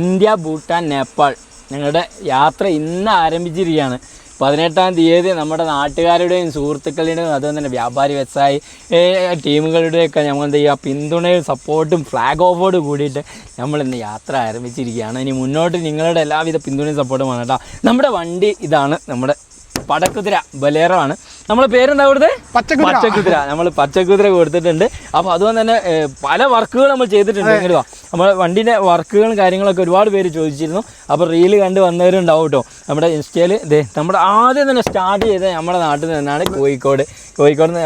India, Bhutan, Nepal ഞങ്ങളുടെ യാത്ര ഇന്ന് ആരംഭിച്ചിരിക്കുകയാണ്. 18-ാം തീയതി നമ്മുടെ നാട്ടുകാരുടെയും സുഹൃത്തുക്കളുടെയും അതുപോലെ തന്നെ വ്യാപാരി വ്യവസായി ടീമുകളുടെയൊക്കെ നമ്മൾ എന്ത് ചെയ്യുക പിന്തുണയും സപ്പോർട്ടും ഫ്ലാഗ് ഓഫോട് കൂടിയിട്ട് നമ്മളിന്ന് യാത്ര ആരംഭിച്ചിരിക്കുകയാണ്. ഇനി മുന്നോട്ട് നിങ്ങളുടെ എല്ലാവിധ പിന്തുണയും സപ്പോർട്ടും വേണം കേട്ടോ. നമ്മുടെ വണ്ടി ഇതാണ്, നമ്മുടെ പടക്കുതിര ബലേറോ ആണ്. നമ്മളെ പേരെന്താ കൊടുത്തത്? പച്ചക്കുതിര. നമ്മൾ പച്ചക്കുതിര കൊടുത്തിട്ടുണ്ട്. അപ്പോൾ അതുകൊണ്ട് തന്നെ പല വർക്കുകൾ നമ്മൾ ചെയ്തിട്ടുണ്ട്. എങ്ങനെയാ നമ്മൾ വണ്ടീൻ്റെ വർക്കുകളും കാര്യങ്ങളൊക്കെ ഒരുപാട് പേര് ചോദിച്ചിരുന്നു. അപ്പോൾ റീല് കണ്ട് വന്നവരുണ്ടാവും കേട്ടോ. നമ്മുടെ ഇൻസ്റ്റയിൽ നമ്മുടെ ആദ്യം തന്നെ സ്റ്റാർട്ട് ചെയ്തത് നമ്മുടെ നാട്ടിൽ നിന്നാണ്. കോഴിക്കോട്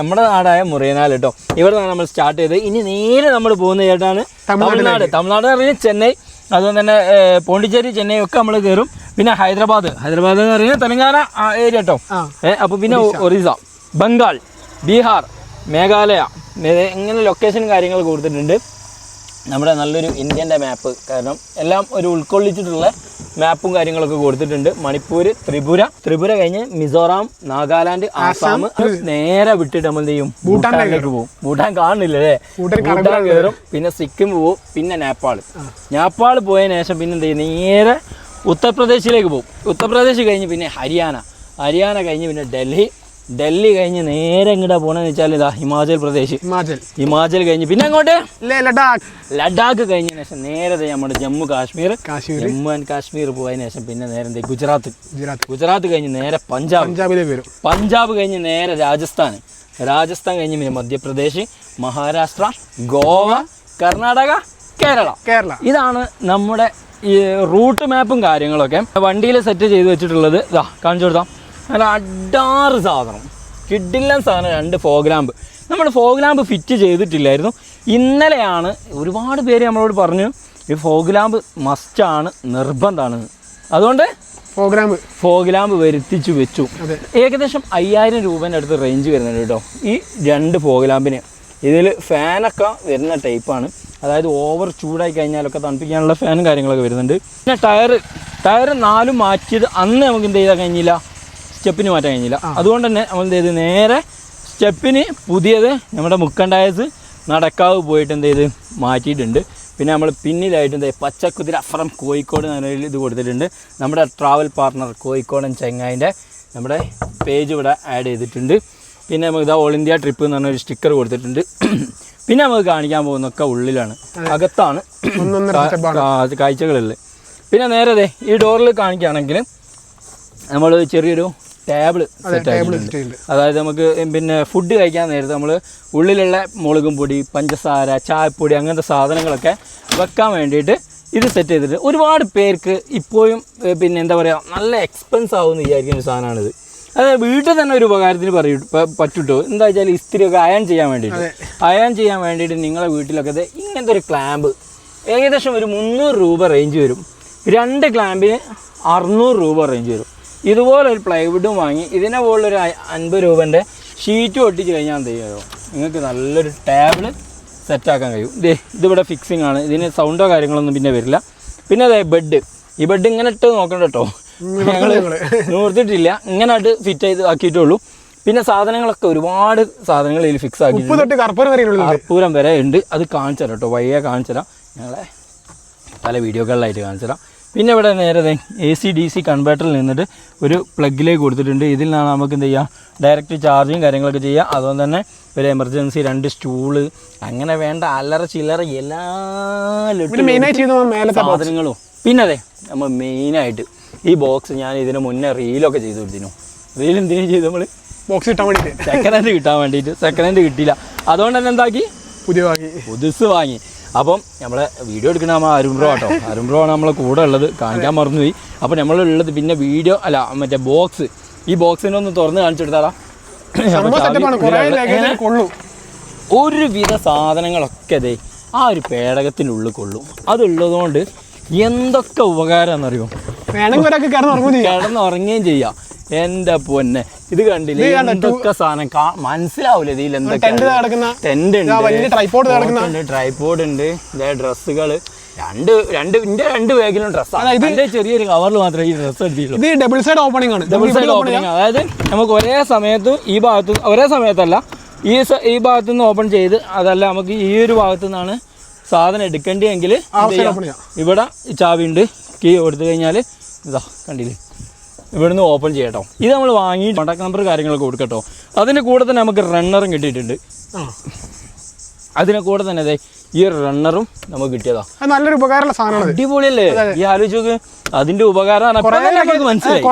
നമ്മുടെ നാടായ മുറിയനാല് കേട്ടോ. ഇവിടെ നിന്നാണ് നമ്മൾ സ്റ്റാർട്ട് ചെയ്തത്. ഇനി നേരെ നമ്മൾ പോകുന്ന ചേട്ടാണ് തമിഴ്നാട് എന്ന് പറഞ്ഞാൽ ചെന്നൈ, അതുപോലെ തന്നെ പോണ്ടിച്ചേരി, ചെന്നൈ ഒക്കെ നമ്മൾ കയറും. പിന്നെ ഹൈദരാബാദ് എന്ന് പറയുന്നത് തെലങ്കാന ഏരിയ കേട്ടോ. അപ്പോൾ പിന്നെ ഒറീസ, ബംഗാൾ, ബീഹാർ, മേഘാലയ ഇങ്ങനെ ലൊക്കേഷൻ കാര്യങ്ങൾ കൊടുത്തിട്ടുണ്ട്. നമ്മുടെ നല്ലൊരു ഇന്ത്യൻ്റെ മാപ്പ്, കാരണം എല്ലാം ഒരു ഉൾക്കൊള്ളിച്ചിട്ടുള്ള മാപ്പും കാര്യങ്ങളൊക്കെ കൊടുത്തിട്ടുണ്ട്. മണിപ്പൂർ, ത്രിപുര കഴിഞ്ഞ് മിസോറാം, നാഗാലാൻഡ്, ആസാം നേരെ വിട്ടിട്ട് നമ്മൾ എന്ത് ചെയ്യും? ഭൂട്ടാനിലേക്ക് പോകും. ഭൂട്ടാൻ കാണുന്നില്ലേ? ഭൂട്ടാൻ കയറും. പിന്നെ സിക്കിം പോവും. പിന്നെ നേപ്പാൾ പോയതിനു ശേഷം പിന്നെ എന്ത് ചെയ്യും? നേരെ ഉത്തർപ്രദേശിലേക്ക് പോകും. ഉത്തർപ്രദേശ് കഴിഞ്ഞ് പിന്നെ ഹരിയാന കഴിഞ്ഞ് പിന്നെ ഡൽഹി കഴിഞ്ഞ് നേരെ എങ്ങോട്ടാ പോകണമെന്ന് വെച്ചാൽ ഇതാ ഹിമാചൽ കഴിഞ്ഞ് പിന്നെ അങ്ങോട്ട് ലഡാക്ക് കഴിഞ്ഞതിന് ശേഷം നേരെ നമ്മുടെ ജമ്മു ആൻഡ് കാശ്മീർ പോയതിനു ശേഷം പിന്നെ നേരെ ഗുജറാത്ത് കഴിഞ്ഞ് നേരെ പഞ്ചാബ് കഴിഞ്ഞ് നേരെ രാജസ്ഥാൻ കഴിഞ്ഞ് പിന്നെ മധ്യപ്രദേശ്, മഹാരാഷ്ട്ര, ഗോവ, കർണാടക, കേരള. ഇതാണ് നമ്മുടെ ഈ റൂട്ട് മാപ്പും കാര്യങ്ങളൊക്കെ വണ്ടിയിൽ സെറ്റ് ചെയ്ത് വെച്ചിട്ടുള്ളത്. ഇതാ കാണിച്ചു കൊടുത്താം. നല്ല അഡാറ് സാധനം, കിഡില്ലൻ സാധനം. 2 ഫോഗ് ലാമ്പ്. നമ്മൾ ഫോഗ് ലാമ്പ് ഫിറ്റ് ചെയ്തിട്ടില്ലായിരുന്നു. ഇന്നലെയാണ് ഒരുപാട് പേര് നമ്മളോട് പറഞ്ഞു ഈ ഫോഗ് ലാമ്പ് മസ്റ്റാണ്, നിർബന്ധമാണ്. അതുകൊണ്ട് ഫോഗ് ലാമ്പ് വരുത്തിച്ചു വെച്ചു. ഏകദേശം 5000 രൂപേൻ്റെ അടുത്ത് റേഞ്ച് വരുന്നുണ്ട് കേട്ടോ ഈ 2 ഫോഗ് ലാമ്പിന്. ഇതിൽ ഫാനൊക്കെ വരുന്ന ടൈപ്പാണ്. അതായത് ഓവർ ചൂടായി കഴിഞ്ഞാലൊക്കെ തണുപ്പിക്കാനുള്ള ഫാനും കാര്യങ്ങളൊക്കെ വരുന്നുണ്ട്. പിന്നെ ടയർ 4 മാറ്റിയത് അന്ന് നമുക്ക് എന്ത് ചെയ്താൽ കഴിഞ്ഞില്ല, സ്റ്റെപ്പിന് മാറ്റാൻ കഴിഞ്ഞില്ല. അതുകൊണ്ട് തന്നെ നമ്മൾ എന്ത് ചെയ്ത് നേരെ സ്റ്റെപ്പിന് പുതിയത് നമ്മുടെ മുക്കൻ ടയേഴ്സ് നടക്കാവ് പോയിട്ട് എന്ത് ചെയ്ത് മാറ്റിയിട്ടുണ്ട്. പിന്നെ നമ്മൾ പിന്നിലായിട്ട് പച്ചക്കുതിര ഫ്രം കോഴിക്കോട് എന്നൊരു ഇത് കൊടുത്തിട്ടുണ്ട്. നമ്മുടെ ട്രാവൽ പാർട്ണർ കോഴിക്കോടൻ ചെങ്ങായിൻ്റെ നമ്മുടെ പേജ് ഇവിടെ ആഡ് ചെയ്തിട്ടുണ്ട്. പിന്നെ നമുക്ക് ഇതാ ഓൾ ഇന്ത്യ ട്രിപ്പ് എന്ന് പറഞ്ഞൊരു സ്റ്റിക്കർ കൊടുത്തിട്ടുണ്ട്. പിന്നെ നമുക്ക് കാണിക്കാൻ പോകുന്നൊക്കെ ഉള്ളിലാണ്, അകത്താണ് കാഴ്ചകളിൽ. പിന്നെ നേരെ ഈ ഡോറിൽ കാണിക്കുകയാണെങ്കിൽ നമ്മൾ ചെറിയൊരു ടേബിൾ സെറ്റ് ആയിട്ടുണ്ട്. അതായത് നമുക്ക് പിന്നെ ഫുഡ് കഴിക്കാൻ നേരത്തെ നമ്മൾ ഉള്ളിലുള്ള മുളകും പൊടി, പഞ്ചസാര, ചായപ്പൊടി അങ്ങനത്തെ സാധനങ്ങളൊക്കെ വെക്കാൻ വേണ്ടിയിട്ട് ഇത് സെറ്റ് ചെയ്തിട്ട് ഒരുപാട് പേർക്ക് ഇപ്പോഴും പിന്നെ എന്താ പറയുക നല്ല എക്സ്പെൻസ് ആവുമെന്ന് വിചാരിക്കുന്ന ഒരു സാധനമാണിത്. അതായത് വീട്ടിൽ തന്നെ ഒരു ഉപകാരത്തിന് പറ്റൂട്ടോ. എന്താ വെച്ചാൽ ഇസ്തിരിയൊക്കെ അയൺ ചെയ്യാൻ വേണ്ടിയിട്ട് നിങ്ങളെ വീട്ടിലൊക്കെ ഇങ്ങനത്തെ ഒരു ക്ലാമ്പ് ഏകദേശം ഒരു 300 രൂപ റേഞ്ച് വരും. 2 ക്ലാമ്പിന് 600 രൂപ റേഞ്ച് വരും. ഇതുപോലെ ഒരു പ്ലൈവുഡും വാങ്ങി ഇതിനെ പോലുള്ളൊരു 50 രൂപേൻ്റെ ഷീറ്റ് ഒട്ടിച്ച് കഴിഞ്ഞാൽ എന്ത് ചെയ്യുമോ നിങ്ങൾക്ക് നല്ലൊരു ടേബിൾ സെറ്റാക്കാൻ കഴിയും. ഇതിവിടെ ഫിക്സിങ് ആണ്. ഇതിന് സൗണ്ടോ കാര്യങ്ങളൊന്നും പിന്നെ വരില്ല. പിന്നെ ഈ ബെഡ് ഇങ്ങനെ ഇട്ട് നോക്കണ്ട കേട്ടോ, ഞങ്ങൾ നിർത്തിയിട്ടില്ല, ഇങ്ങനെ ആയിട്ട് ഫിറ്റ് ചെയ്ത് ആക്കിയിട്ടുള്ളൂ. പിന്നെ സാധനങ്ങളൊക്കെ ഒരുപാട് സാധനങ്ങൾ ഇതിൽ ഫിക്സ് ആക്കിയിട്ടുണ്ട്. കർപ്പൂരം വരെ ഉണ്ട്. അത് കാണിച്ചു തരാം കേട്ടോ, വയ്യ കാണിച്ചു തരാം, ഞങ്ങളെ പല വീഡിയോകളിലായിട്ട് കാണിച്ചു തരാം. പിന്നെ ഇവിടെ നേരെ AC/DC കൺവേർട്ടറിൽ നിന്നിട്ട് ഒരു പ്ലഗിലേക്ക് കൊടുത്തിട്ടുണ്ട്. ഇതിൽ നിന്നാണ് നമുക്ക് എന്ത് ചെയ്യുക, ഡയറക്റ്റ് ചാർജിങ് കാര്യങ്ങളൊക്കെ ചെയ്യുക. അതുകൊണ്ട് തന്നെ ഒരു എമർജൻസി 2 സ്റ്റൂള് അങ്ങനെ വേണ്ട അല്ലറ ചില്ലറ എല്ലാ സാധനങ്ങളും. പിന്നെ നമ്മൾ മെയിനായിട്ട് ഈ ബോക്സ് ഞാൻ ഇതിന് മുന്നേ റീലൊക്കെ ചെയ്ത് കൊടുത്തിരുന്നു. റീൽ എന്തിനും ചെയ്തു, നമ്മൾ ബോക്സ് കിട്ടാൻ വേണ്ടിയിട്ട് സെക്കൻഡ് ഹാൻഡ് കിട്ടിയില്ല. അതുകൊണ്ട് തന്നെ എന്താക്കി, പുതുസ് വാങ്ങി. അപ്പം നമ്മളെ വീഡിയോ എടുക്കുന്ന നമ്മൾ അരുൺ ബ്രോ കേട്ടോ. അരുൺ ബ്രോ ആണ് നമ്മളെ കൂടെ ഉള്ളത്, കാണിക്കാൻ മറന്നുപോയി. അപ്പോൾ നമ്മളുള്ളത് പിന്നെ വീഡിയോ അല്ല മറ്റേ ബോക്സ്, ഈ ബോക്സിനെ ഒന്ന് തുറന്ന് കാണിച്ചു കൊടുത്താടാ. ഒരുവിധ സാധനങ്ങളൊക്കെ ആ ഒരു പേടകത്തിൻ്റെ ഉള്ളിൽ കൊള്ളും. അതുള്ളതുകൊണ്ട് എന്തൊക്കെ ഉപകാരമാണെന്നറിയോ, കിടന്നുറങ്ങുകയും ചെയ്യാം. എൻ്റെ പൊന്നെ, ഇത് കണ്ടില്ലേ എന്തൊക്കെ സാധനം മനസ്സിലാവൂല. ഇതിൽ എന്തൊക്കെ ടെന്റ് ഉണ്ട്, ട്രൈപോഡ് ഉണ്ട്, ഡ്രസ്സുകൾ രണ്ട് ബാഗിലും ഡ്രസ്സാണ്. ഇതിന്റെ ചെറിയൊരു കവറിൽ മാത്രമേ ഈ ഡ്രസ്സ് എടുത്തിട്ടുള്ളൂ. ഡബിൾ സൈഡ് ഓപ്പണിംഗ് ആണ്. അതായത് നമുക്ക് ഒരേ സമയത്തും ഈ ഭാഗത്ത് ഒരേ സമയത്തല്ല ഈ ഭാഗത്തു നിന്ന് ഓപ്പൺ ചെയ്ത്, അതല്ല നമുക്ക് ഈ ഒരു ഭാഗത്തു നിന്നാണ് സാധനം എടുക്കേണ്ടിയെങ്കിൽ ഇവിടെ ചാവി ഉണ്ട്, കീ കൊടുത്തു കഴിഞ്ഞാൽ ഇതാ കണ്ടില്ലേ ഇവിടുന്ന് ഓപ്പൺ ചെയ്യട്ടോ. ഇത് നമ്മൾ വാങ്ങി കോൺടാക്ട് നമ്പർ കാര്യങ്ങളൊക്കെ കൊടുക്കട്ടോ. അതിൻ്റെ കൂടെ തന്നെ നമുക്ക് റണ്ണറും കിട്ടിയിട്ടുണ്ട്. അതിനെ കൂടെ തന്നെ അതെ ഈ റണ്ണറും നമുക്ക് കിട്ടിയതാ. നല്ലൊരു ഉപകാരമുള്ള സാധനമാണ്. അടിപൊളിയല്ലേ ഈ ആലോചിച്ച് അതിന്റെ ഉപകാരം മനസ്സിലായി.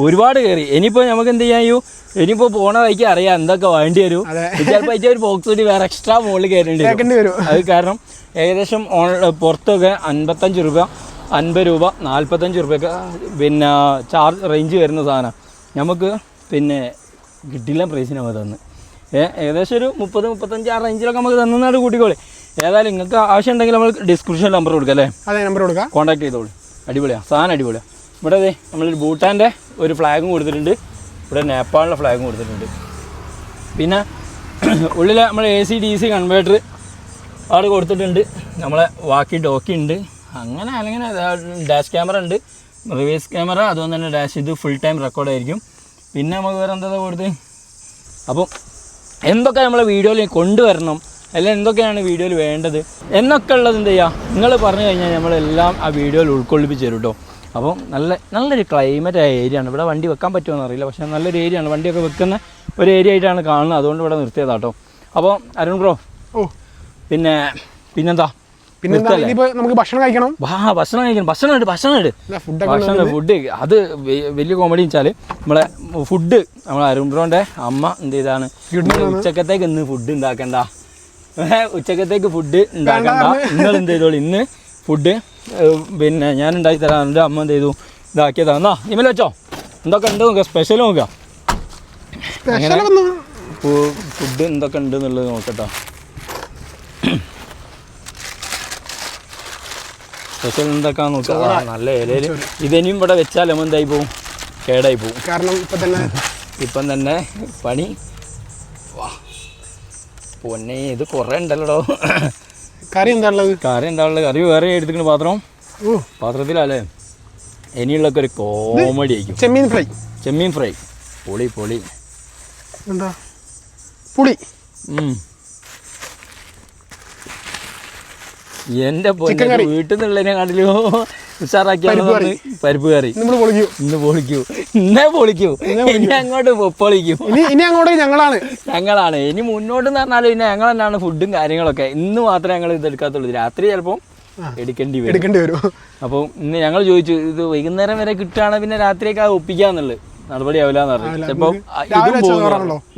ഒരുപാട് കയറി. ഇനിയിപ്പോ നമുക്ക് എന്ത് ചെയ്യാൻ, ഇനിയിപ്പോ പോണ വഴിക്ക് അറിയാം എന്തൊക്കെ വേണ്ടി വരും. ചിലപ്പോൾ അതിന്റെ ഒരു ബോക്സ് കൂടി വേറെ എക്സ്ട്രാ മുകളിൽ കയറേണ്ടി വരും. അത് കാരണം ഏകദേശം പുറത്തൊക്കെ 55 രൂപ 50 രൂപ 45 രൂപയൊക്കെ പിന്നെ ചാർജ് റേഞ്ച് വരുന്ന സാധനം നമുക്ക് പിന്നെ കിട്ടില്ല പ്രൈസിന് നമുക്ക് തന്ന്. ഏകദേശം ഒരു 30-35 ആ റേഞ്ചിലൊക്കെ നമുക്ക് തന്നാട് കൂട്ടിക്കോളി. ഏതായാലും നിങ്ങൾക്ക് ആവശ്യം ഉണ്ടെങ്കിൽ നമ്മൾ ഡിസ്ക്രിപ്ഷൻ നമ്പർ കൊടുക്കാം അല്ലേ, അതെ നമ്പർ കൊടുക്കാം, കോൺടാക്ട് ചെയ്തോളൂ. അടിപൊളിയാണ് സാധനം, അടിപൊളിയാണ്. ഇവിടെ അതെ നമ്മളൊരു ഭൂട്ടാൻ്റെ ഒരു ഫ്ലാഗും കൊടുത്തിട്ടുണ്ട്, ഇവിടെ നേപ്പാളിൻ്റെ ഫ്ലാഗും കൊടുത്തിട്ടുണ്ട്. പിന്നെ ഉള്ളിൽ നമ്മൾ AC DC കൺവേർട്ടർ അവിടെ കൊടുത്തിട്ടുണ്ട്, നമ്മളെ വാക്കി ഡോക്കി ഉണ്ട്. അങ്ങനെ അല്ലെങ്കിൽ ഡാഷ് ക്യാമറ ഉണ്ട്, റിവേഴ്സ് ക്യാമറ, അതുകൊണ്ട് തന്നെ ഡാഷ് ഇത് ഫുൾ ടൈം റെക്കോർഡായിരിക്കും. പിന്നെ നമുക്ക് വേറെ എന്താ കൊടുത്ത്. അപ്പം എന്തൊക്കെ നമ്മളെ വീഡിയോയിൽ കൊണ്ടുവരണം, അല്ലെങ്കിൽ എന്തൊക്കെയാണ് വീഡിയോയിൽ വേണ്ടത് എന്നൊക്കെ ഉള്ളത് എന്ത് ചെയ്യുക നിങ്ങൾ പറഞ്ഞു കഴിഞ്ഞാൽ നമ്മളെല്ലാം ആ വീഡിയോയിൽ ഉൾക്കൊള്ളിപ്പിച്ച് തരും കേട്ടോ. അപ്പം നല്ലൊരു ക്ലൈമറ്റ് ആയ ഏരിയ ആണ്. ഇവിടെ വണ്ടി വെക്കാൻ പറ്റുമോ അറിയില്ല, പക്ഷേ നല്ലൊരു ഏരിയ ആണ്. വണ്ടിയൊക്കെ വെക്കുന്ന ഒരു ഏരിയ ആയിട്ടാണ് കാണുന്നത്, അതുകൊണ്ട് ഇവിടെ നിർത്തിയതാണ് കേട്ടോ. അപ്പോൾ അരുൺ ബ്രോ പിന്നെന്താ നമുക്ക് ഭക്ഷണം കഴിക്കണം. ഫുഡ് അത് വലിയ കോമഡി വെച്ചാൽ നമ്മളെ ഫുഡ് നമ്മളെ അരുൺ ബ്രോന്റെ അമ്മ എന്ത് ചെയ്താണ് ഉച്ചക്കത്തേക്ക് ഇന്ന് ഫുഡ് ഉണ്ടാക്കണ്ട, ഉച്ചക്കത്തേക്ക് ഫുഡ് ഉണ്ടാക്കണ്ട, നിങ്ങൾ എന്ത് ചെയ്തോളൂ ഇന്ന് ഫുഡ് പിന്നെ ഞാൻ ഉണ്ടാക്കി തരാം. എൻ്റെ അമ്മ എന്ത് ചെയ്തു ഇതാക്കിയതാ. എന്നാ ഇമല വെച്ചോ, എന്തൊക്കെ ഉണ്ട് നോക്കുക, സ്പെഷ്യൽ നോക്കുക, അങ്ങനെ ഫുഡ് എന്തൊക്കെ ഉണ്ട് എന്നുള്ളത് നോക്കട്ടോ. സ്പെഷ്യൽ എന്തൊക്കെയാന്ന് നോക്കുക. നല്ല ഇലയിൽ ഇതിനും ഇവിടെ വെച്ചാൽ നമ്മൾ എന്തായി പോവും, കേടായി പോവും. കാരണം ഇപ്പം തന്നെ പണി പൊന്നെ ഇത് കുറേ ഉണ്ടല്ലോ. കറി എന്താ ഉള്ളത്? കറി വേറെ എടുത്തിട്ട് പാത്രത്തിലല്ലേ. ഇനിയുള്ളൊക്കെ ഒരു കോമഡി ആയിരിക്കും. ചെമ്മീൻ ഫ്രൈ പൊളി എന്താ പുളി. എന്റെ വീട്ടിൽ നിന്നുള്ളതിനെ കണ്ടില്ലോ ഉഷാറാക്കിയാണ് പരിപ്പ് കറി. ഇന്ന് പൊളിക്കൂ ഇനി അങ്ങോട്ട് പൊളിക്കും. ഇനി അങ്ങോട്ട് ഞങ്ങളാണ് ഇനി മുന്നോട്ട് എന്ന് പറഞ്ഞാൽ പിന്നെ ഞങ്ങൾ തന്നെയാണ് ഫുഡും കാര്യങ്ങളൊക്കെ. ഇന്ന് മാത്രമേ ഞങ്ങൾ ഇത് എടുക്കാത്തുള്ളൂ, രാത്രി ചിലപ്പോൾ എടുക്കേണ്ടി വരും. അപ്പോൾ ഇന്ന് ഞങ്ങൾ ചോദിച്ചു ഇത് വൈകുന്നേരം വരെ കിട്ടുകയാണെങ്കിൽ പിന്നെ രാത്രിയൊക്കെ ഒപ്പിക്കാന്നുള്ളത് നടപടി ആവില്ലാന്ന് പറഞ്ഞു. ചിലപ്പോൾ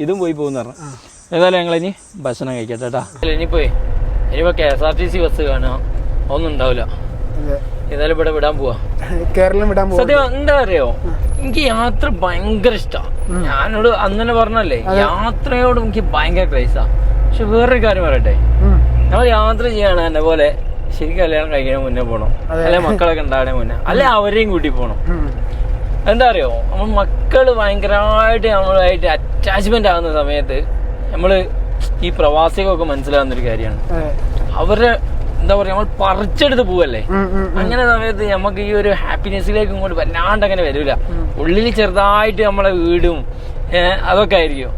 ഇതും പോയി പോകുന്ന പറഞ്ഞു. ഏതായാലും ഞങ്ങളിനി ഭക്ഷണം കഴിക്കട്ടെ കേട്ടാ. ഇനിയിപ്പോൾ KSRTC ബസ് കാണുക ഒന്നും ഉണ്ടാവില്ല. ഏതായാലും ഇവിടെ വിടാൻ പോവാ, കേരളം വിടാൻ പോവാ. സത്യം എന്താ അറിയോ, എനിക്ക് യാത്ര ഭയങ്കര ഇഷ്ടമാണ്. ഞാനോട് അന്നെ പറഞ്ഞല്ലേ യാത്രയോട് എനിക്ക് ഭയങ്കര ക്രൈസാ. പക്ഷെ വേറൊരു കാര്യം പറയട്ടെ, നമ്മൾ യാത്ര ചെയ്യാണ് എന്നെ പോലെ ശരിക്കും കല്യാണം കഴിക്കാൻ മുന്നേ പോകണം, അല്ലെ മക്കളൊക്കെ ഉണ്ടാകണേ മുന്നേ, അല്ലെ അവരെയും കൂട്ടി പോകണം. എന്താ അറിയോ, നമ്മൾ മക്കൾ ഭയങ്കരമായിട്ട് നമ്മളായിട്ട് അറ്റാച്ച്മെന്റ് ആകുന്ന സമയത്ത് നമ്മൾ ഈ പ്രവാസികൾക്ക് മനസ്സിലാകുന്നൊരു കാര്യമാണ്, അവരുടെ എന്താ പറയാ നമ്മൾ പറിച്ചെടുത്ത് പോവല്ലേ. അങ്ങനെ സമയത്ത് നമുക്ക് ഈ ഒരു ഹാപ്പിനെസ്സിലേക്ക് ഇങ്ങോട്ട് വല്ലാണ്ട് അങ്ങനെ വരില്ല. ഉള്ളിൽ ചെറുതായിട്ട് നമ്മളെ വീടും അതൊക്കെ ആയിരിക്കും.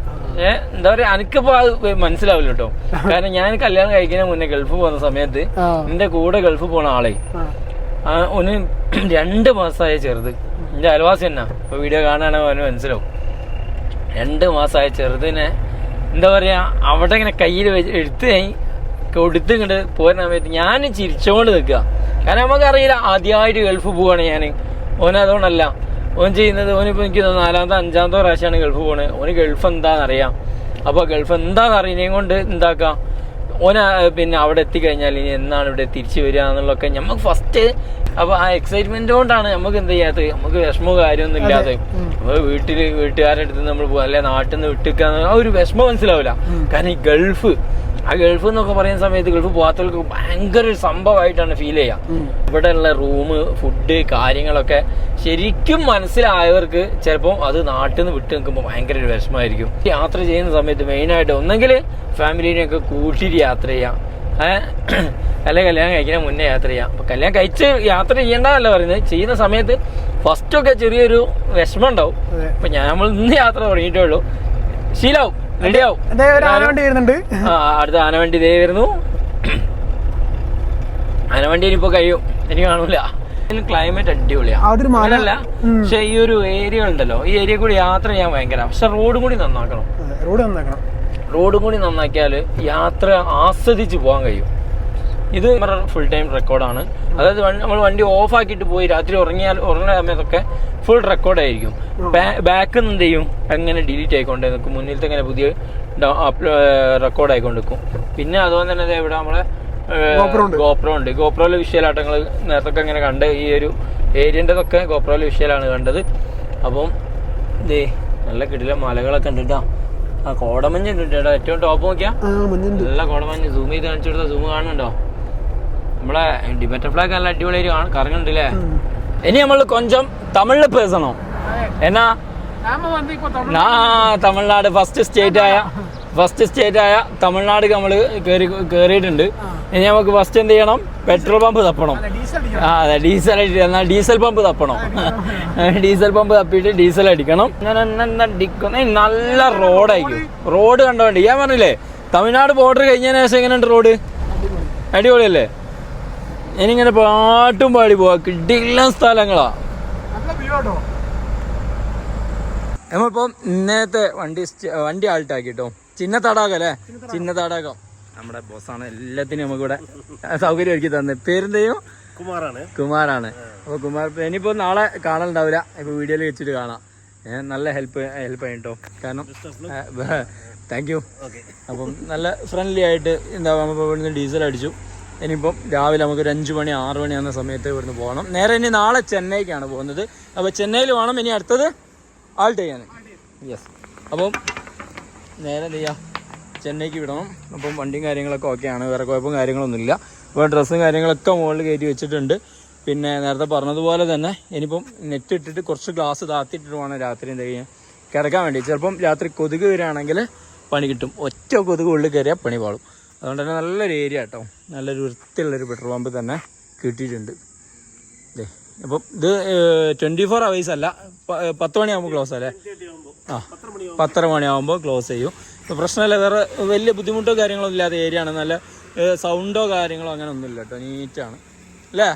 എന്താ പറയാ എനിക്കിപ്പോ അത് മനസ്സിലാവില്ല കേട്ടോ. കാരണം ഞാൻ കല്യാണം കഴിക്കുന്നതിന് മുന്നേ ഗൾഫ് പോകുന്ന സമയത്ത് എന്റെ കൂടെ ഗൾഫ് പോണ ആളെ ഒന്ന് 2 മാസമായ ചെറുത്, എന്റെ അയൽവാസി തന്നെ, ഇപ്പൊ വീഡിയോ കാണുകയാണെങ്കിൽ അവന് മനസ്സിലാവും. 2 മാസമായ ചെറുതിനെ എന്താ പറയാ അവിടെ ഇങ്ങനെ കയ്യിൽ എടുത്ത് കൊടുത്ത് ഇങ്ങോട്ട് പോരുന്ന സമയത്ത് ഞാൻ ചിരിച്ചോണ്ട് നിൽക്കുക. കാരണം നമുക്കറിയില്ല, ആദ്യമായിട്ട് ഗൾഫ് പോവാണ് ഞാൻ. ഓനതുകൊണ്ടല്ല ഓൻ ചെയ്യുന്നത്, ഓനിപ്പോൾ എനിക്ക് 4ാമത്തെ 5ാമത്തെ പ്രാവശ്യമാണ് ഗൾഫ് പോണത്. ഓന് ഗൾഫ് എന്താണെന്നറിയാം. അപ്പോൾ ഗൾഫ് എന്താണെന്ന് അറിയുന്നതിനെ കൊണ്ട് എന്താക്കാം, ഓന പിന്നെ അവിടെ എത്തിക്കഴിഞ്ഞാൽ ഇനി എന്നാണ് ഇവിടെ തിരിച്ചു വരിക എന്നുള്ളതൊക്കെ നമുക്ക് ഫസ്റ്റ്. അപ്പോൾ ആ എക്സൈറ്റ്മെന്റ് കൊണ്ടാണ് നമുക്ക് എന്ത് ചെയ്യാത്തത്, നമുക്ക് വിഷമോ കാര്യമൊന്നും ഇല്ലാതെ നമ്മൾ വീട്ടുകാരുടെ അടുത്ത് നമ്മൾ പോകുക, അല്ലെ നാട്ടിൽ നിന്ന് വിട്ടിക്കുക, ആ ഒരു വിഷമം മനസ്സിലാവില്ല. കാരണം ഈ ഗൾഫ് എന്നൊക്കെ പറയുന്ന സമയത്ത് ഗൾഫ് പോകാത്തവർക്ക് ഭയങ്കര ഒരു സംഭവമായിട്ടാണ് ഫീൽ ചെയ്യുക. ഇവിടെ ഉള്ള റൂം, ഫുഡ്, കാര്യങ്ങളൊക്കെ ശരിക്കും മനസ്സിലായവർക്ക് ചിലപ്പോൾ അത് നാട്ടിൽ നിന്ന് വിട്ട് നിൽക്കുമ്പോൾ ഭയങ്കര ഒരു വിഷമമായിരിക്കും. യാത്ര ചെയ്യുന്ന സമയത്ത് മെയിനായിട്ട് ഒന്നെങ്കിൽ ഫാമിലിനെയൊക്കെ കൂട്ടിയിട്ട് യാത്ര ചെയ്യാം, അല്ലെ കല്യാണം കഴിക്കാൻ മുന്നേ യാത്ര ചെയ്യാം. അപ്പൊ കല്യാണം കഴിച്ച് യാത്ര ചെയ്യേണ്ടതല്ല പറയുന്നത്, ചെയ്യുന്ന സമയത്ത് ഫസ്റ്റൊക്കെ ചെറിയൊരു വിഷമം ഉണ്ടാവും. അപ്പൊ നമ്മൾ ഇന്ന് യാത്ര തുടങ്ങിയിട്ടേ ഉള്ളൂ, ശീലാവും, റെഡിയാവും. അടുത്ത ആനവണ്ടി ഇതേ വരുന്നു. ആനവണ്ടി ഇനിയിപ്പോ കഴിയും, എനിക്ക് കാണൂല. ക്ലൈമറ്റ് അടിപൊളിയാണ്, അല്ല പക്ഷെ ഈ ഒരു ഏരിയ ഉണ്ടല്ലോ, ഈ ഏരിയ കൂടി യാത്ര ചെയ്യാൻ ഭയങ്കര. പക്ഷെ റോഡും കൂടി നന്നാക്കണം, റോഡും കൂടി നന്നാക്കിയാല് യാത്ര ആസ്വദിച്ച് പോകാൻ കഴിയും. ഇത് ഫുൾ ടൈം റെക്കോർഡാണ്. അതായത് നമ്മൾ വണ്ടി ഓഫ് ആക്കിയിട്ട് പോയി രാത്രി ഉറങ്ങുന്ന സമയത്തൊക്കെ ഫുൾ റെക്കോർഡായിരിക്കും. ബാക്കിൽ നിന്ന് എന്ത് ചെയ്യും, അങ്ങനെ ഡിലീറ്റ് ആയിക്കൊണ്ടേ നിൽക്കും, മുന്നിലത്തെ ഇങ്ങനെ പുതിയ റെക്കോർഡ് ആയിക്കൊണ്ട് നിൽക്കും. പിന്നെ അതുപോലെ തന്നെ ഇവിടെ നമ്മളെ ഗോപ്രോ ഉണ്ട്. ഗോപ്രോയിലെ വിഷ്വലാട്ടങ്ങൾ നേരത്തെ ഇങ്ങനെ കണ്ട് ഈ ഒരു ഏരിയൻ്റെതൊക്കെ ഗോപ്രോയിലെ വിഷ്വലാണ് കണ്ടത്. അപ്പം ഇതേ നല്ല കിടില മലകളൊക്കെ ഉണ്ട് കേട്ടോ. ആ കോടമഞ്ഞ് ഉണ്ട് കേട്ടോ, ഏറ്റവും ടോപ്പ് നോക്കിയാ നല്ല കോടമഞ്ഞ്. സൂം ചെയ്ത് കാണിച്ചു കൊടുത്താൽ സൂം കാണുന്നുണ്ടോ? നമ്മളെ ഡിബറ്റർ ഫ്ലാഗ് നല്ല അടിപൊളിയായിട്ട് കറങ്ങുന്നുണ്ടല്ലേ. ഇനി നമ്മൾ കൊഞ്ചം തമിഴിൽ പേസണോ എന്നാ? തമിഴ്നാട് ഫസ്റ്റ് സ്റ്റേറ്റ് ആയ തമിഴ്നാട് നമ്മൾ കയറിയിട്ടുണ്ട്. ഇനി നമുക്ക് ഫസ്റ്റ് എന്ത് ചെയ്യണം? പെട്രോൾ പമ്പ് തപ്പണം. അതെ, ഡീസൽ പമ്പ് തപ്പണം. ഡീസൽ പമ്പ് തപ്പിയിട്ട് ഡീസൽ അടിക്കണം. അങ്ങനെ നല്ല റോഡായിരിക്കും. റോഡ് കണ്ടോണ്ട് ഞാൻ പറഞ്ഞില്ലേ, തമിഴ്നാട് ബോർഡർ കഴിഞ്ഞതിന് ശേഷം എങ്ങനെയുണ്ട് റോഡ്? അടിപൊളിയല്ലേ? ഇനിയിങ്ങനെ പാട്ടും പാടി പോവാ, കിടിലൻ സ്ഥലങ്ങളാ. നമ്മളിപ്പം ഇന്നത്തെ വണ്ടി ആൾട്ടാക്കിട്ടോ. ചിന്ന തടാകം അല്ലേ? ചിന്ന തടാകം നമ്മുടെ ബോസാണ് എല്ലാത്തിനും നമുക്കിവിടെ സൗകര്യം ഒരുക്കി തന്നെ. പേരെന്തെയ്യും? കുമാറാണ്. അപ്പോൾ കുമാർ ഇനിയിപ്പോൾ നാളെ കാണലുണ്ടാവില്ല, ഇപ്പോൾ വീഡിയോയിൽ വെച്ചിട്ട് കാണാം. നല്ല ഹെൽപ്പ് ആയിട്ടോ, കാരണം താങ്ക് യു. അപ്പം നല്ല ഫ്രണ്ട്ലി ആയിട്ട് എന്താ, നമ്മൾ ഇവിടുന്ന് ഡീസൽ അടിച്ചു. ഇനിയിപ്പം രാവിലെ നമുക്കൊരു 5 മണി 6 മണി ആകുന്ന സമയത്ത് ഇവിടുന്ന് പോകണം. നേരെ ഇനി നാളെ ചെന്നൈക്കാണ് പോകുന്നത്. അപ്പോൾ ചെന്നൈയിൽ വേണം ഇനി അടുത്തത് ആൾട്ട് ചെയ്യാൻ. യെസ്, അപ്പം നേരെ എന്ത് ചെയ്യാം, ചെന്നൈക്ക് വിടണം. അപ്പം വണ്ടിയും കാര്യങ്ങളൊക്കെ ഓക്കെയാണ്, വേറെ കുഴപ്പവും കാര്യങ്ങളൊന്നുമില്ല. അപ്പോൾ ഡ്രസ്സും കാര്യങ്ങളൊക്കെ മുകളിൽ കയറ്റി വെച്ചിട്ടുണ്ട്. പിന്നെ നേരത്തെ പറഞ്ഞതുപോലെ തന്നെ ഇനിയിപ്പം നെറ്റ് ഇട്ടിട്ട് കുറച്ച് ഗ്ലാസ് താത്തിട്ടിട്ട് വേണം രാത്രി എന്ത് ചെയ്യാൻ കിടക്കാൻ വേണ്ടി. ചിലപ്പം രാത്രി കൊതുക് വരികയാണെങ്കിൽ പണി കിട്ടും. ഒറ്റ കൊതുക് ഉള്ളിൽ കയറിയാൽ പണി പാളും. അതുകൊണ്ട് തന്നെ നല്ലൊരു ഏരിയ കേട്ടോ, നല്ലൊരു വൃത്തിയുള്ളൊരു പെട്രോൾ പമ്പ് തന്നെ കിട്ടിയിട്ടുണ്ട്. അതെ, അപ്പം ഇത് 24 hours അല്ല, 10 മണിയാകുമ്പോൾ ക്ലോസ് അല്ലേ? 10:30 മണിയാകുമ്പോൾ ക്ലോസ് ചെയ്യും. ഇപ്പോൾ പ്രശ്നമില്ല, വേറെ വലിയ ബുദ്ധിമുട്ടോ കാര്യങ്ങളോ ഇല്ലാത്ത ഏരിയ ആണ്. നല്ല സൗണ്ടോ കാര്യങ്ങളോ അങ്ങനെ ഒന്നുമില്ല കേട്ടോ, നീറ്റാണ് അല്ലേ?